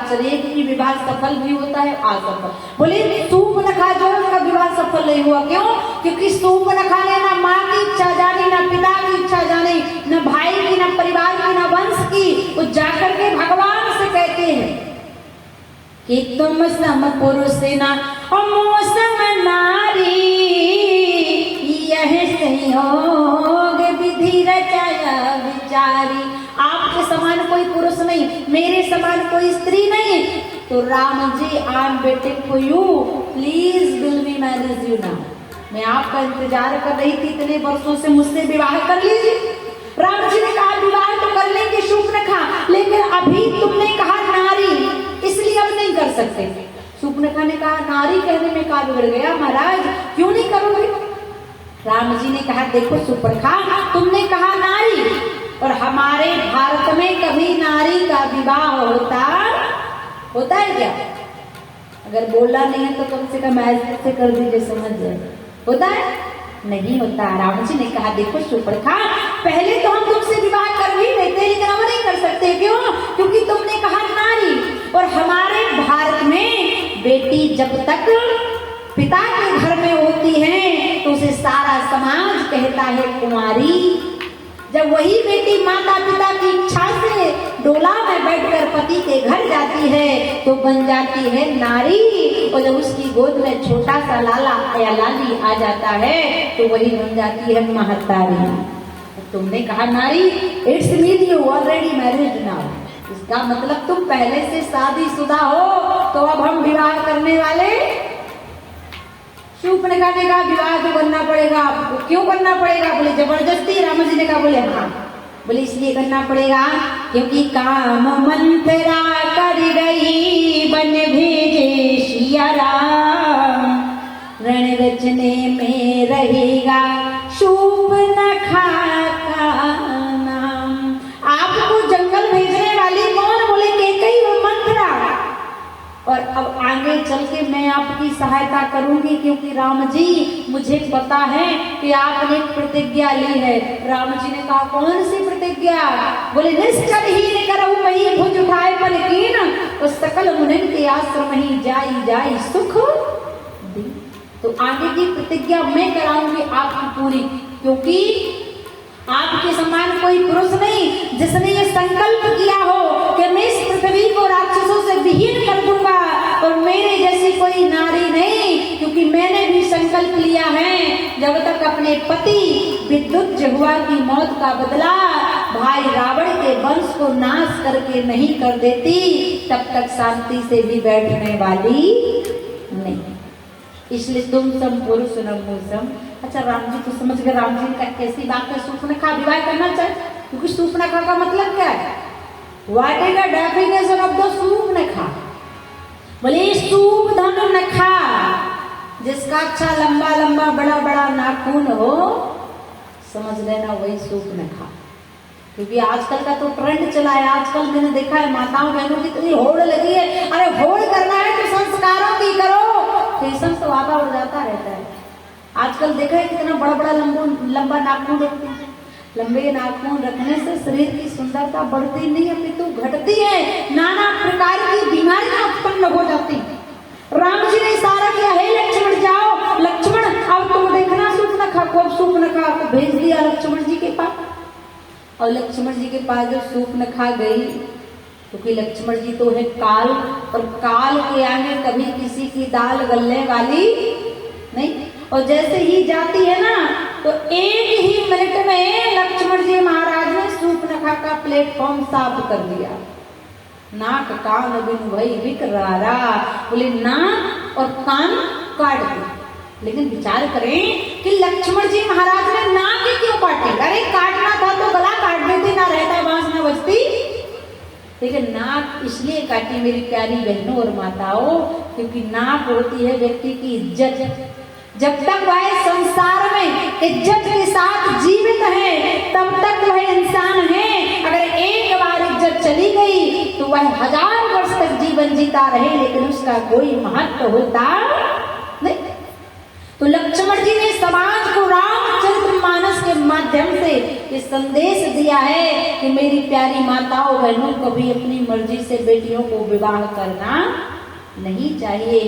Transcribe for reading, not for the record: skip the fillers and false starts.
चलिए कि विवाह सफल भी होता है असफल। बोले सूर्पनखा जो उसका विवाह सफल नहीं हुआ, क्यों? क्योंकि सूर्पनखा ने ना माँ की इच्छा जानी, ना पिता की इच्छा जानी, न भाई की, न परिवार की, न वंश की। वो जाकर के भगवान से कहते हैं कि तुम सम पुरुष ना सम नारी, यह संयोग विधि रचाया विचारी। आपके समान कोई पुरुष नहीं, मेरे समान कोई स्त्री नहीं। तो Ram ji I am waiting for you, please will we marriage you now. मैं आपका इंतजार कर रही थी इतने वर्षों से, मुझसे विवाह कर लीजिए। राम जी ने कहा विवाह तो कर लेंगे शूर्पणखा, लेकिन अभी तुमने कहा नारी, इसलिए अब नहीं कर सकते। शूर्पणखा ने कहा नारी कहने में क्या बिगड़ गया महाराज, क्यों नहीं करोगे? राम जी ने कहा देखो शूर्पणखा, तुमने कहा नारी, और हमारे भारत में कभी नारी का विवाह होता है क्या? अगर बोलना नहीं है तो कम से कम ऐसे कर दीजिए, समझ जाए। होता है? नहीं होता। राम जी ने कहा देखो शूर्पणखा, पहले तो हम तुमसे विवाह कर भी लेते, लेकिन अब नहीं कर सकते। क्यों? क्योंकि तुमने कहा नारी, और हमारे भारत में बेटी जब तक पिता के घर में होती है तो उसे सारा समाज कहता है कुंवारी। जब वही बेटी माता पिता की इच्छा से डोला में बैठकर पति के घर जाती है तो बन जाती है नारी, और जब उसकी गोद में छोटा सा लाला या लाली आ जाता है तो वही बन जाती है महतारी। तुमने कहा नारी, it's mean you already married now. इसका मतलब तुम पहले से शादीशुदा हो, तो अब हम विवाह करने वाले। शूर्पणखा ने कहा विवाह तो करना पड़ेगा। क्यों करना पड़ेगा? बोले जबरदस्ती। राम जी ने कहा बोले हाँ। बोले इसलिए करना पड़ेगा क्योंकि काम मंत्रा कर गई बन भेजे सिया राम, रण रचने में रहेगा शूर्पणखा का नाम। आपको जंगल भेजने वाली कौन? बोले कैकेयी और मंत्रा। और अब आगे चल के मैं आपकी सहायता करूंगी, क्योंकि राम जी मुझे पता है कि आपने एक प्रतिज्ञा ली है। राम जी ने कहा कौन सी प्रतिज्ञा? बोले निश्चल ही करहु मही भुज उठाए पन कीन, तो सकल मुनिन के आश्रम ही जाई जाई सुख दी। तो आगे की प्रतिज्ञा मैं कराऊंगी आपकी पूरी, क्योंकि आपके समान कोई पुरुष नहीं जिसने ये संकल्प किया हो कि मैं इस पृथ्वी को राक्षसों से विहीन कर दूंगा, और मेरे जैसी कोई नारी नहीं। क्योंकि मैंने भी संकल्प लिया है जब तक अपने पति विद्युत जहुआ की मौत का बदला भाई रावण के वंश को नाश करके नहीं कर देती, तब तक शांति से भी बैठने वाली नहीं। इसलिए तुम सम पुरुष नमूसम। अच्छा राम जी तो समझ गए, राम जी का कैसी बात है, शूर्पणखा विवाह करना चाहिए। क्योंकि शूर्पणखा का मतलब क्या है? What is the definition of the Shurpanakha? बोले शूप धनु नखा, जिसका अच्छा लंबा लंबा बड़ा बड़ा नाखून हो, समझ लेना वही शूर्पणखा। क्योंकि आजकल का तो ट्रेंड चला है। आजकल मैंने देखा है माताओं बहनों की इतनी होड़ लगी है, अरे होड़ करना है तो संस्कारों की करो। फैशन तो आगा उड़ जाता रहता है। आजकल देखा है कितना बड़ा बड़ा लंबा नाखून रखते हैं। लंबे नाखून रखने से शरीर की सुंदरता बढ़ती नहीं है, अपितु घटती है। नाना प्रकार की बीमारियां उत्पन्न हो जाती। राम जी ने इशारा किया, हे लक्ष्मण जाओ। लक्ष्मण अब तुम देखना शूर्पणखा को। शूर्पणखा को भेज दिया लक्ष्मण जी के पास, और लक्ष्मण जी के पास जब शूर्पणखा गई, क्योंकि लक्ष्मण जी तो है काल, और काल के आगे कभी किसी की दाल गलने वाली नहीं। और जैसे ही जाती है ना, तो एक ही मिनट में लक्ष्मण जी महाराज ने शूर्पणखा का प्लेटफॉर्म साफ कर दिया। नाक कान बिन भई विकरारा, बोले नाक और कान काट दिए। लेकिन विचार करें कि लक्ष्मण जी महाराज ने नाक ही क्यों काटे? अरे काटना था तो गला काट देते, ना रहता बांस ना बजती। लेकिन नाक इसलिए काटी मेरी प्यारी बहनों और माताओं, क्योंकि नाक होती है व्यक्ति की इज्जत। जब तक वह संसार में इज्जत के साथ जीवित है तब तक वह इंसान है। अगर एक बार इज्जत चली गई तो वह 1000 वर्ष तक जीवन जीता रहे, लेकिन उसका कोई महत्व होता नहीं। तो लक्ष्मण जी ने समाज को रामचरितमानस के माध्यम से ये संदेश दिया है कि मेरी प्यारी माताओं बहनों, कभी अपनी मर्जी से बेटियों को विवाह करना नहीं चाहिए।